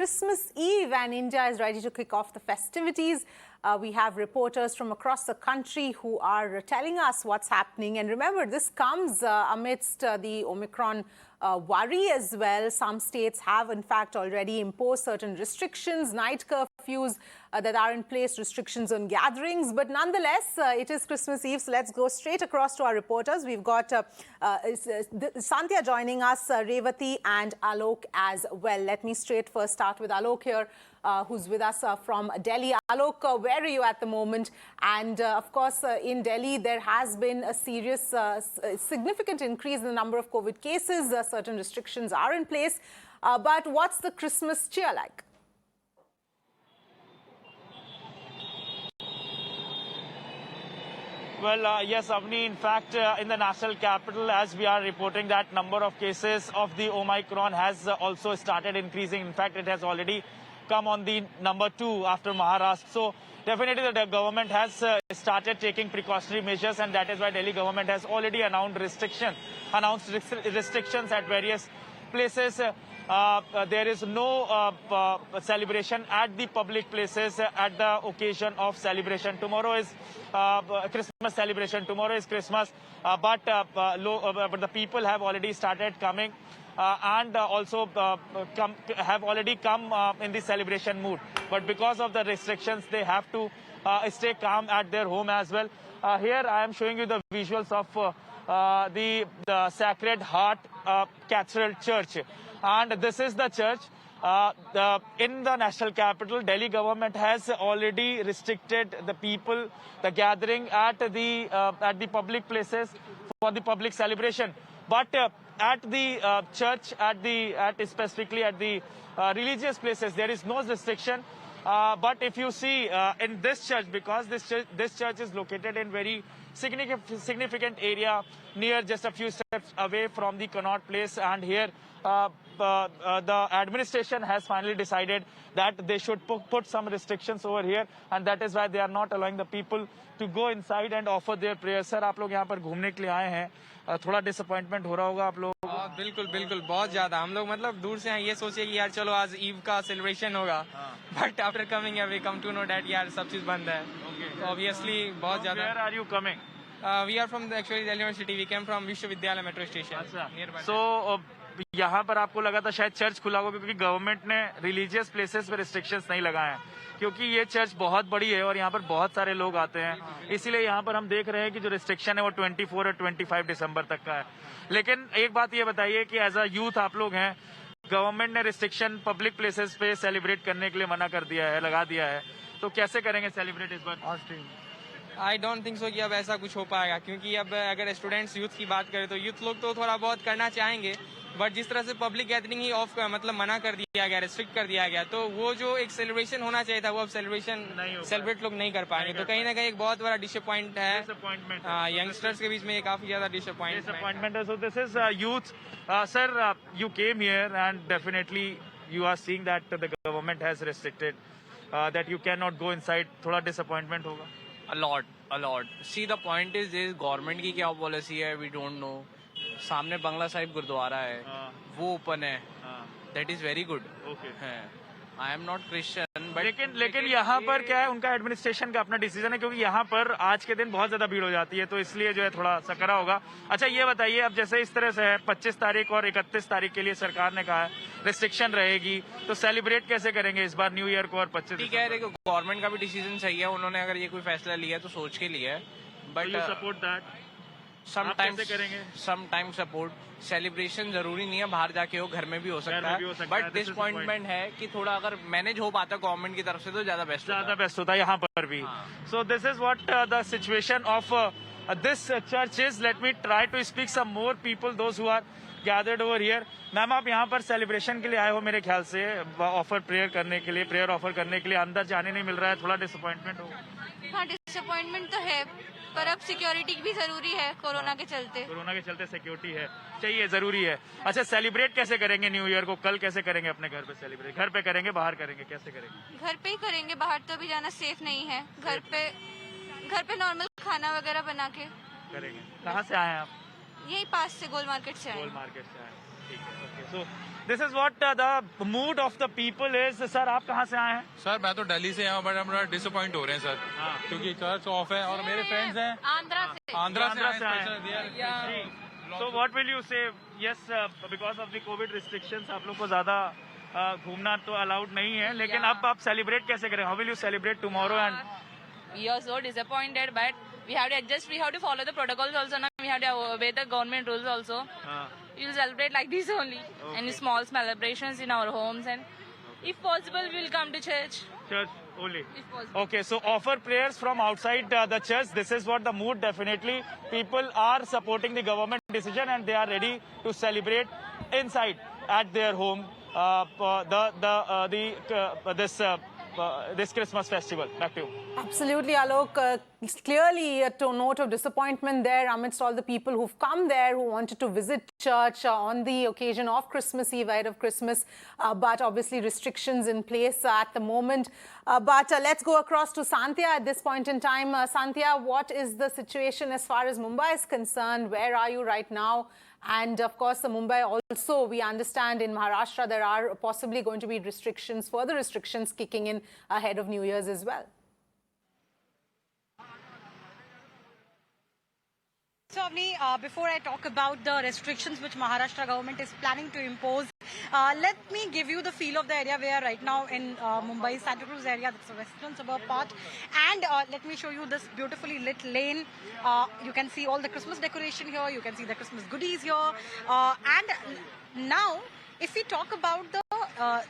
Christmas Eve and India is ready to kick off the festivities. We have reporters from across the country who are telling us what's happening. And remember, this comes amidst the Omicron worry as well. Some states have, in fact, already imposed certain restrictions, night curfews that are in place, restrictions on gatherings. But nonetheless, it is Christmas Eve, so let's go straight across to our reporters. We've got Sandhya joining us, Revati and Alok as well. Let me first start with Alok here, who's with us from Delhi. Alok, where are you at the moment? And of course, in Delhi, there has been a serious, significant increase in the number of COVID cases. Certain restrictions are in place. But what's the Christmas cheer like? Well, yes, Avni, in fact, in the national capital, as we are reporting, that number of cases of the Omicron has also started increasing. In fact, it has already come on the number 2 after Maharashtra. So definitely the government has started taking precautionary measures, and that is why Delhi government has already announced restrictions at various places. There is no celebration at the public places at the occasion of celebration. Tomorrow is Christmas celebration. Tomorrow is Christmas, but the people have already started coming and also have already come in the celebration mood. But because of the restrictions, they have to stay calm at their home as well. Here I am showing you the visuals of the Sacred Heart Cathedral Church. And this is the church. In the national capital, Delhi government has already restricted the people, the gathering at the public places for the public celebration. But at the church, specifically at the religious places, there is no restriction. But if you see in this church, because this church is located in very significant area near just a few steps away from the Connaught Place, and here the administration has finally decided that they should put some restrictions over here, and that is why they are not allowing the people to go inside and offer their prayers. Sir, आप लोग यहाँ पर घूमने के लिए आए हैं, थोड़ा डिसअपॉइंटमेंट हो रहा होगा आप लोग? बिल्कुल बिल्कुल, बहुत ज्यादा। हम लोग मतलब दूर से हैं, ये सोचिए कि यार चलो आज ईव का सेलिब्रेशन होगा, but after coming we come to know that यार सब चीज बंद है। तो ऑब्वियसली बहुत ज्यादा। Where are you coming? We are from actually Delhi University. We came from विश्वविद्यालय मेट्रो स्टेशन nearby. So यहाँ पर आपको लगा था शायद चर्च खुला होगा, क्योंकि गवर्नमेंट ने रिलीजियस प्लेसेस पे रिस्ट्रिक्शंस नहीं लगाए हैं, क्योंकि ये चर्च बहुत बड़ी है और यहाँ पर बहुत सारे लोग आते हैं। इसीलिए यहाँ पर हम देख रहे हैं कि जो रिस्ट्रिक्शन है वो 24 और 25 दिसंबर तक का है। लेकिन एक बात ये बताइए कि एज अ यूथ आप लोग हैं, गवर्नमेंट ने रिस्ट्रिक्शन पब्लिक प्लेसेस पे सेलिब्रेट करने के लिए मना कर दिया है, लगा दिया है, तो कैसे करेंगे सेलिब्रेट इस बार? आई डोंट थिंक सो कि अब ऐसा कुछ हो पाएगा, क्योंकि अब अगर स्टूडेंट्स यूथ की बात करें तो यूथ लोग तो थोड़ा बहुत करना चाहेंगे, बट जिस तरह से पब्लिक गैदरिंग ही ऑफ मतलब मना कर दिया गया, रिस्ट्रिक्ट कर दिया गया, तो वो जो एक सेलिब्रेशन होना चाहिए था वो अब सेलिब्रेट लोग नहीं कर पाएंगे। तो कहीं ना कहीं एक बहुत बड़ा डिसअपॉइंट है यंगस्टर्स के बीच में, ये काफी ज्यादा डिसअपॉइंटमेंट है। So this is youth. Sir, you came here and definitely you are seeing that the government has restricted that you can not go inside, थोड़ा डिसअपॉइंटमेंट होगा? A lot. See, the point is this, government की क्या policy है we don't know. सामने बंगला साहिब गुरुद्वारा है, वो open है, that is very good. I am not Christian, but लेकिन यहाँ पर क्या है, उनका एडमिनिस्ट्रेशन का अपना डिसीजन है, क्योंकि यहाँ पर आज के दिन बहुत ज्यादा भीड़ हो जाती है, तो इसलिए जो है थोड़ा सकरा होगा। अच्छा, ये बताइए, अब जैसे इस तरह से है 25 तारीख और 31 तारीख के लिए सरकार ने कहा है रिस्ट्रिक्शन रहेगी, तो सेलिब्रेट कैसे करेंगे इस बार न्यू ईयर को और 25? ठीक है, देखो गवर्नमेंट का भी डिसीजन सही है, उन्होंने अगर ये कोई फैसला लिया है तो सोच के लिया है, but you support that? Sometimes support. Celebration जरूरी नहीं है बाहर जाके हो, घर में भी हो सकता है, बट डिसअपॉइंटमेंट है कि थोड़ा अगर मैनेज हो पाता गवर्नमेंट की तरफ से तो ज्यादा बेस्ट होता है यहाँ पर भी। So this is what the situation of this church is. Let me try to speak some more people those who are gathered over here. Ma'am, आप यहाँ पर सेलिब्रेशन के लिए आए हो मेरे ख्याल से, ऑफर प्रेयर करने के लिए, प्रेयर ऑफर करने के लिए, अंदर जाने नहीं मिल रहा है, थोड़ा डिसअपॉइंटमेंट हो? हाँ, डिसअपॉइंटमेंट तो है, पर अब सिक्योरिटी भी जरूरी है, कोरोना के चलते सिक्योरिटी है, चाहिए, जरूरी है। अच्छा, सेलिब्रेट कैसे करेंगे न्यू ईयर को? कल कैसे करेंगे अपने घर पे सेलिब्रेट? घर पे करेंगे, बाहर करेंगे, कैसे करेंगे? घर पे ही करेंगे, बाहर तो अभी जाना सेफ नहीं है। घर पे नॉर्मल खाना वगैरह बना के करेंगे। कहाँ से आए हैं आप? यही पास से गोल मार्केट से आए। गोल मार्केट से आए। Okay, so this is what the mood of the people is. Sir, आप कहाँ से आए हैं? सर मैं तो दिल्ली से यहाँ, बट हम थोड़ा डिसअपॉइंट हो रहे हैं सर, क्योंकि चर्च ऑफ है और मेरे फ्रेंड्स हैं आंध्रा से आए हैं। So what will you say? Yes, because of the COVID restrictions, आप लोग को ज़्यादा घूमना तो अलाउड नहीं है, लेकिन अब आप सेलिब्रेट कैसे करें? How will you celebrate tomorrow? And we are so disappointed, but we have to adjust. We have to follow the protocols also. Now we have to obey the government rules also. We will celebrate like this only, and small celebrations in our homes, and if possible, we will come to church. Church only. If possible. Okay, so offer prayers from outside the church. This is what the mood. Definitely, people are supporting the government decision and they are ready to celebrate inside at their home this Christmas festival. Back to you. Absolutely, Alok. Clearly a note of disappointment there amidst all the people who've come there who wanted to visit church on the occasion of Christmas Eve, ahead of Christmas, but obviously restrictions in place at the moment. But let's go across to Sandhya at this point in time. Sandhya, what is the situation as far as Mumbai is concerned? Where are you right now? And of course, the Mumbai also, we understand in Maharashtra, there are possibly going to be restrictions, further restrictions kicking in ahead of New Year's as well. So, Avni, before I talk about the restrictions which Maharashtra government is planning to impose, let me give you the feel of the area we are right now in Mumbai, Santa Cruz area. That's the western suburb part. And let me show you this beautifully lit lane. You can see all the Christmas decoration here. You can see the Christmas goodies here. And now, if we talk about the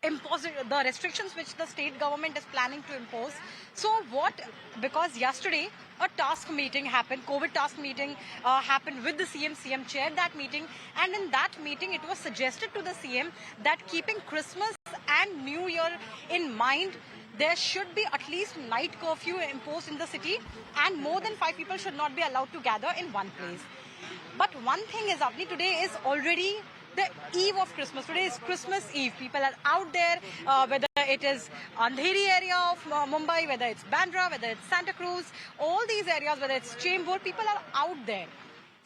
the restrictions which the state government is planning to impose. So what, because yesterday a task meeting happened, COVID task meeting happened with the CM. CM chaired that meeting, and in that meeting it was suggested to the CM that keeping Christmas and New Year in mind, there should be at least night curfew imposed in the city, and more than 5 people should not be allowed to gather in one place. But one thing is, Avni, today is already the eve of Christmas. Today is Christmas Eve. People are out there, whether it is Andheri area of Mumbai, whether it's Bandra, whether it's Santa Cruz, all these areas, whether it's Chembur, people are out there.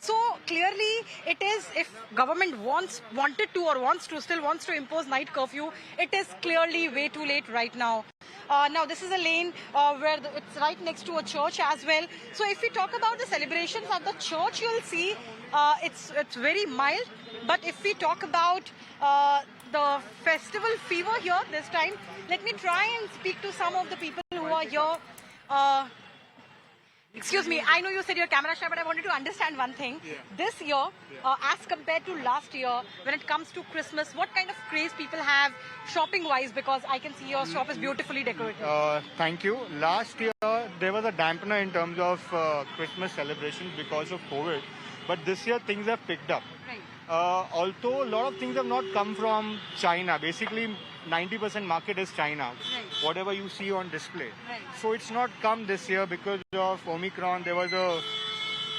So clearly it is, if government wanted to or still wants to impose night curfew, it is clearly way too late right now. Now this is a lane where it's right next to a church as well. So if we talk about the celebrations at the church, you'll see it's very mild. But if we talk about the festival fever here this time, let me try and speak to some of the people who are here. Excuse me, I know you said you're camera shy, but I wanted to understand one thing. Yeah. This year, as compared to last year, when it comes to Christmas, what kind of craze people have shopping-wise? Because I can see your shop is beautifully decorated. Thank you. Last year, there was a dampener in terms of Christmas celebrations because of COVID. But this year, things have picked up. Right. Although a lot of things have not come from China. Basically, 90% market is China. Right. Whatever you see on display. Right. So it's not come this year because of Omicron. There was a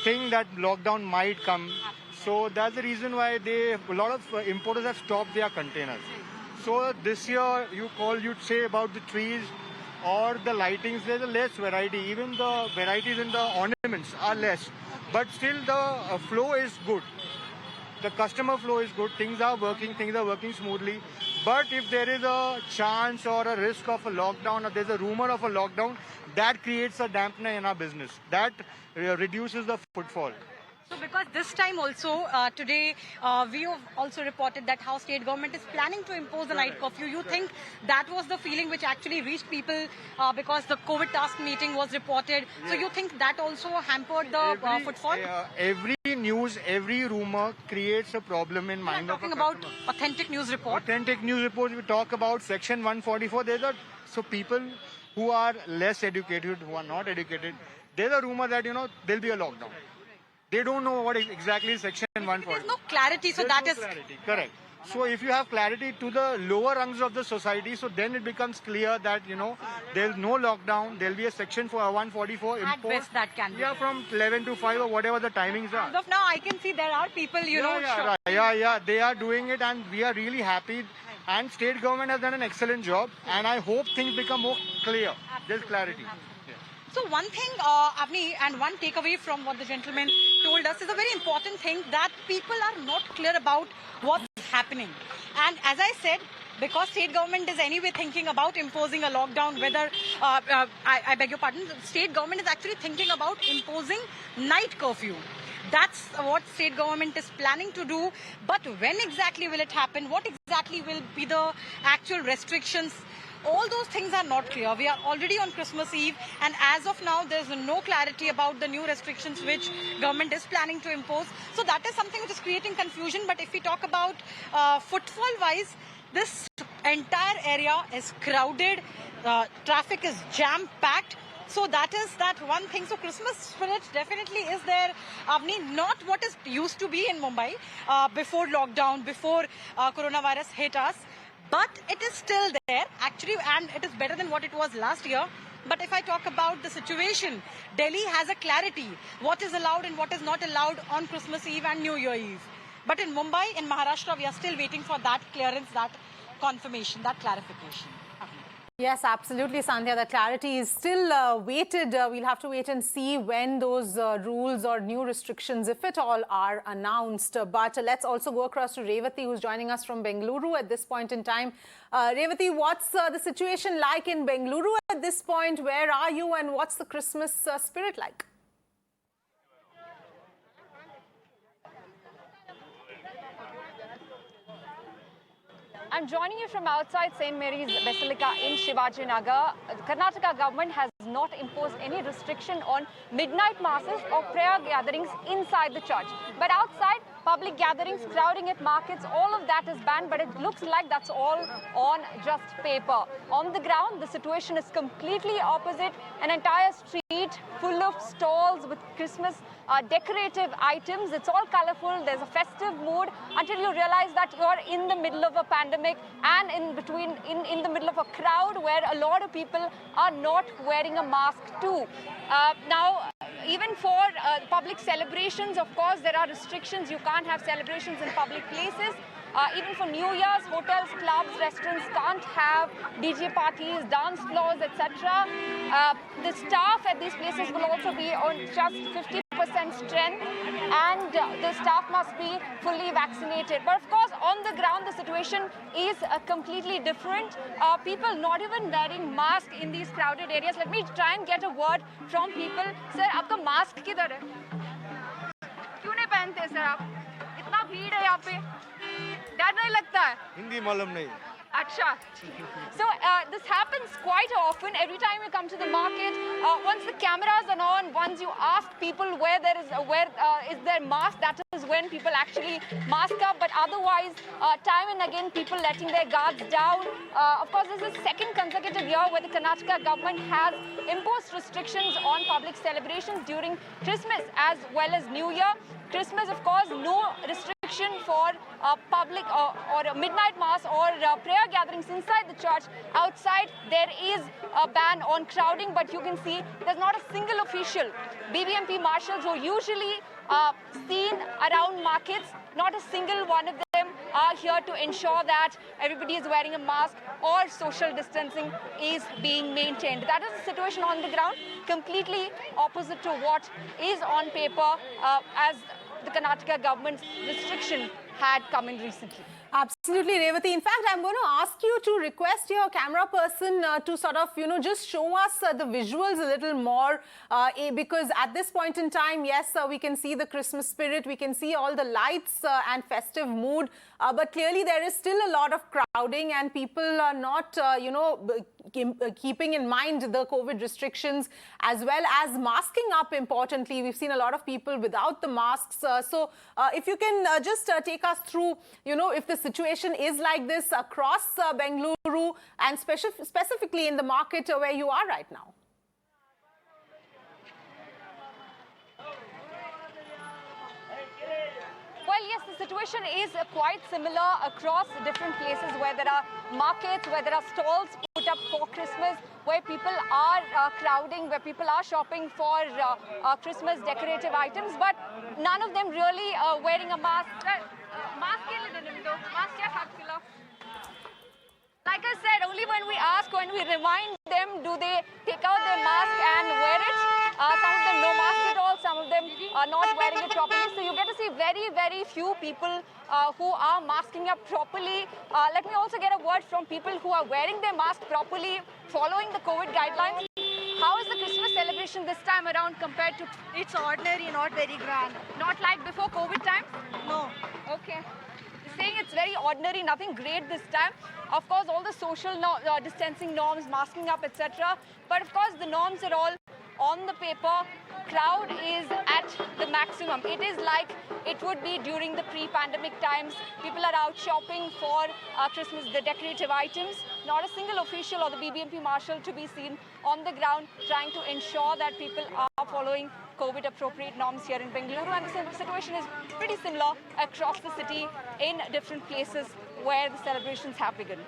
thing that lockdown might come. So that's the reason why a lot of importers have stopped their containers. Right. So this year, you'd say about the trees or the lightings, there's a less variety. Even the varieties in the ornaments are less. But still the flow is good. The customer flow is good. Things are working smoothly. But if there is a chance or a risk of a lockdown, or there's a rumor of a lockdown, that creates a dampener in our business. That reduces the footfall. So because this time also, today, we have also reported that how state government is planning to impose the night curfew. You think that was the feeling which actually reached people because the COVID task meeting was reported. Yeah. So you think that also hampered the footfall? Every news, every rumor creates a problem in mind of a customer. Talking about authentic news report. Authentic news reports, we talk about Section 144. So people who are less educated, who are not educated, there's a rumor that, there'll be a lockdown. They don't know what exactly is Section 140. There's no clarity, so that is clarity. Correct. So if you have clarity to the lower rungs of the society, so then it becomes clear that, there's no lockdown, there'll be a Section for 144 imposed. At best that can be. Yeah, from 11 to 5 or whatever the timings are. As of now, I can see there are people, Yeah, they are doing it and we are really happy. And state government has done an excellent job and I hope things become more clear. There's clarity. So one thing, Avni, and one takeaway from what the gentleman told us is a very important thing, that people are not clear about what's happening. And as I said, because state government is anyway thinking about imposing a lockdown, whether, I beg your pardon, the state government is actually thinking about imposing night curfew. That's what state government is planning to do. But when exactly will it happen? What exactly will be the actual restrictions? All those things are not clear. We are already on Christmas Eve, and as of now, there's no clarity about the new restrictions which government is planning to impose. So that is something which is creating confusion. But if we talk about footfall-wise, this entire area is crowded. Traffic is jam-packed. So that is that one thing. So Christmas spirit definitely is there. Avni, not what is used to be in Mumbai before lockdown, before coronavirus hit us. But it is still there, actually, and it is better than what it was last year. But if I talk about the situation, Delhi has a clarity what is allowed and what is not allowed on Christmas Eve and New Year Eve. But in Mumbai, in Maharashtra, we are still waiting for that clearance, that confirmation, that clarification. Yes, absolutely, Sandhya. The clarity is still waited. We'll have to wait and see when those rules or new restrictions, if at all, are announced. But let's also go across to Revati, who's joining us from Bengaluru at this point in time. Revati, what's the situation like in Bengaluru at this point? Where are you, and what's the Christmas spirit like? I'm joining you from outside St. Mary's Basilica in Shivaji Nagar. The Karnataka government has not imposed any restriction on midnight masses or prayer gatherings inside the church. But outside, public gatherings, crowding at markets, all of that is banned, but it looks like that's all on just paper. On the ground, the situation is completely opposite. An entire street full of stalls with Christmas decorative items. It's all colorful. There's a festive mood until you realize that you're in the middle of a pandemic and in the middle of a crowd where a lot of people are not wearing a mask too. Now, even for public celebrations, of course, there are restrictions. You can't have celebrations in public places. Even for New Year's, hotels, clubs, restaurants can't have DJ parties, dance floors, etc. The staff at these places will also be on just 50% strength, and the staff must be fully vaccinated. But of course, on the ground, the situation is completely different. People not even wearing masks in these crowded areas. Let me try and get a word from people. Sir, आपका mask किधर है? क्यों नहीं पहनते sir आप? इतना भीड़ है यहाँ पे, डर नहीं लगता है? हिंदी मालूम नहीं. Acha. So this happens quite often. Every time you come to the market, once the cameras are on, once you ask people where is their mask, that is when people actually mask up. But otherwise, time and again, people letting their guards down. Of course, this is the second consecutive year where the Karnataka government has imposed restrictions on public celebrations during Christmas as well as New Year. Christmas, of course, no restriction for public or a midnight mass or prayer gatherings inside the church. Outside, there is a ban on crowding, but you can see there's not a single official. BBMP marshals who usually seen around markets, not a single one of them are here to ensure that everybody is wearing a mask or social distancing is being maintained. That is the situation on the ground, completely opposite to what is on paper as the Karnataka government's restriction had come in recently. Absolutely, Revati. In fact, I'm going to ask you to request your camera person to sort of, just show us the visuals a little more because at this point in time, yes, we can see the Christmas spirit, we can see all the lights and festive mood, but clearly there is still a lot of crowding and people are not, keeping in mind the COVID restrictions as well as masking up importantly. We've seen a lot of people without the masks. So if you can just take us through, if the situation is like this across Bengaluru and specifically in the market where you are right now. Well, yes, the situation is quite similar across different places where there are markets, where there are stalls put up for Christmas, where people are crowding, where people are shopping for Christmas decorative items, but none of them really wearing a mask. Like I said, only when we ask mask, when we remind them, do they take out their mask and wear it? Some of them no mask at all, some of them are not wearing it properly. So you get to see very, very few people who are masking up properly. Let me also get a word from people who are wearing their mask properly, following the COVID guidelines. How is the Christmas celebration this time around compared to... It's ordinary, not very grand. Not like before COVID times? No. Okay. Saying it's very ordinary, nothing great this time. Of course, all the social distancing norms, masking up, etc. But of course, the norms are all on the paper. Crowd is at the maximum. It is like it would be during the pre-pandemic times. People are out shopping for Christmas, the decorative items. Not a single official or the BBMP marshal to be seen on the ground trying to ensure that people are following COVID-appropriate norms here in Bengaluru. And the situation is pretty similar across the city in different places where the celebrations have begun.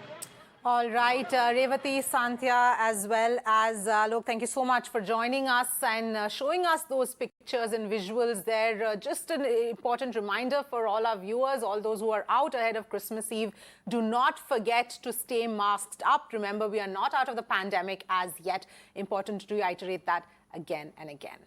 All right, Revati, Sandhya, as well as Alok, thank you so much for joining us and showing us those pictures and visuals there. Just an important reminder for all our viewers, all those who are out ahead of Christmas Eve, do not forget to stay masked up. Remember, we are not out of the pandemic as yet. Important to reiterate that again and again.